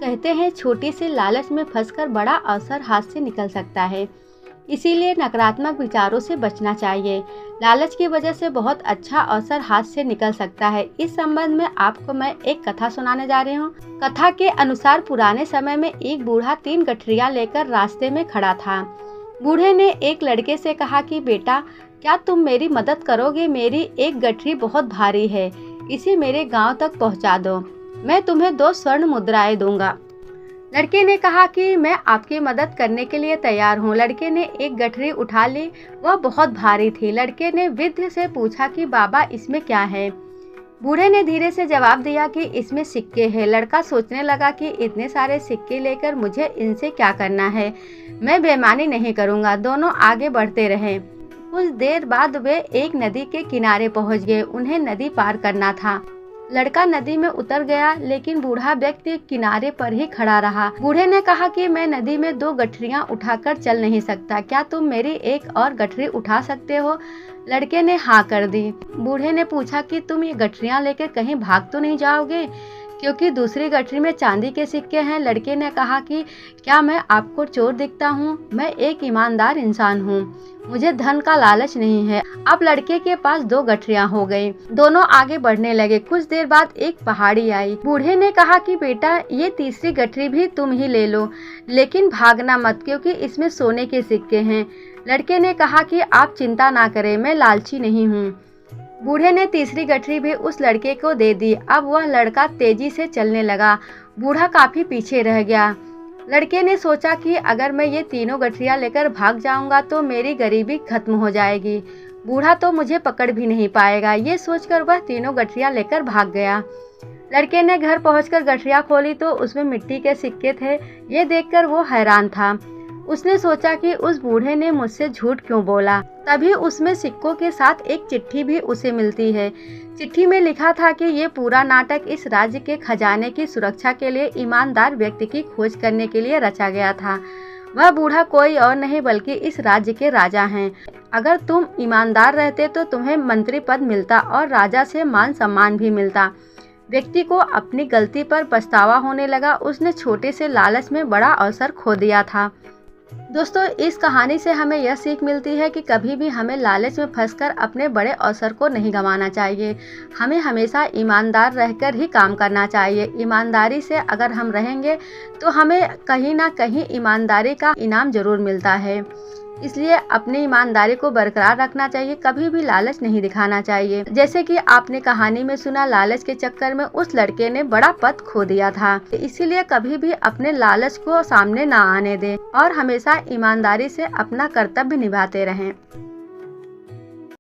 कहते हैं छोटी सी लालच में फंसकर बड़ा अवसर हाथ से निकल सकता है। इसीलिए नकारात्मक विचारों से बचना चाहिए। लालच की वजह से बहुत अच्छा अवसर हाथ से निकल सकता है। इस संबंध में आपको मैं एक कथा सुनाने जा रही हूँ। कथा के अनुसार पुराने समय में एक बूढ़ा 3 गठरियाँ लेकर रास्ते में खड़ा था। बूढ़े ने एक लड़के से कहा कि बेटा, क्या तुम मेरी मदद करोगे? मेरी एक गठरी बहुत भारी है, इसे मेरे गांव तक पहुंचा दो। मैं तुम्हें 2 स्वर्ण मुद्राएं दूंगा। लड़के ने कहा कि मैं आपकी मदद करने के लिए तैयार हूँ। लड़के ने एक गठरी उठा ली, वह बहुत भारी थी। लड़के ने वृद्ध से पूछा कि बाबा, इसमें क्या है? बूढ़े ने धीरे से जवाब दिया कि इसमें सिक्के हैं। लड़का सोचने लगा कि इतने सारे सिक्के लेकर मुझे इनसे क्या करना है, मैं बेईमानी नहीं करूँगा। दोनों आगे बढ़ते रहे। कुछ देर बाद वे एक नदी के किनारे पहुँच गए। उन्हें नदी पार करना था। लड़का नदी में उतर गया, लेकिन बूढ़ा व्यक्ति किनारे पर ही खड़ा रहा। बूढ़े ने कहा कि मैं नदी में 2 गठरियां उठाकर चल नहीं सकता, क्या तुम मेरी एक और गठरी उठा सकते हो? लड़के ने हाँ कर दी। बूढ़े ने पूछा कि तुम ये गठरियां लेकर कहीं भाग तो नहीं जाओगे, क्योंकि दूसरी गठरी में चांदी के सिक्के हैं। लड़के ने कहा कि क्या मैं आपको चोर दिखता हूँ? मैं एक ईमानदार इंसान हूँ, मुझे धन का लालच नहीं है। अब लड़के के पास 2 गठरियां हो गई। दोनों आगे बढ़ने लगे। कुछ देर बाद एक पहाड़ी आई। बूढ़े ने कहा कि बेटा, ये तीसरी गठरी भी तुम ही ले लो, लेकिन भागना मत, क्योंकि इसमें सोने के सिक्के हैं। लड़के ने कहा कि आप चिंता ना करें, मैं लालची नहीं हूँ। बूढ़े ने तीसरी गठरी भी उस लड़के को दे दी। अब वह लड़का तेजी से चलने लगा। बूढ़ा काफी पीछे रह गया। लड़के ने सोचा कि अगर मैं ये तीनों गठरियां लेकर भाग जाऊंगा तो मेरी गरीबी खत्म हो जाएगी, बूढ़ा तो मुझे पकड़ भी नहीं पाएगा। ये सोचकर वह तीनों गठरियां लेकर भाग गया। लड़के ने घर पहुंचकर गठरियां खोली तो उसमें मिट्टी के सिक्के थे। ये देखकर वो हैरान था। उसने सोचा कि उस बूढ़े ने मुझसे झूठ क्यों बोला। तभी उसमें सिक्कों के साथ एक चिट्ठी भी उसे मिलती है। चिट्ठी में लिखा था कि ये पूरा नाटक इस राज्य के खजाने की सुरक्षा के लिए ईमानदार व्यक्ति की खोज करने के लिए रचा गया था। वह बूढ़ा कोई और नहीं बल्कि इस राज्य के राजा हैं। अगर तुम ईमानदार रहते तो तुम्हें मंत्री पद मिलता और राजा से मान सम्मान भी मिलता। व्यक्ति को अपनी गलती पर पछतावा होने लगा। उसने छोटे से लालच में बड़ा अवसर खो दिया था। दोस्तों, इस कहानी से हमें यह सीख मिलती है कि कभी भी हमें लालच में फंसकर अपने बड़े अवसर को नहीं गंवाना चाहिए। हमें हमेशा ईमानदार रहकर ही काम करना चाहिए। ईमानदारी से अगर हम रहेंगे तो हमें कहीं ना कहीं ईमानदारी का इनाम जरूर मिलता है। इसलिए अपनी ईमानदारी को बरकरार रखना चाहिए, कभी भी लालच नहीं दिखाना चाहिए। जैसे कि आपने कहानी में सुना, लालच के चक्कर में उस लड़के ने बड़ा पद खो दिया था। इसीलिए कभी भी अपने लालच को सामने ना आने दें और हमेशा ईमानदारी से अपना कर्तव्य निभाते रहें।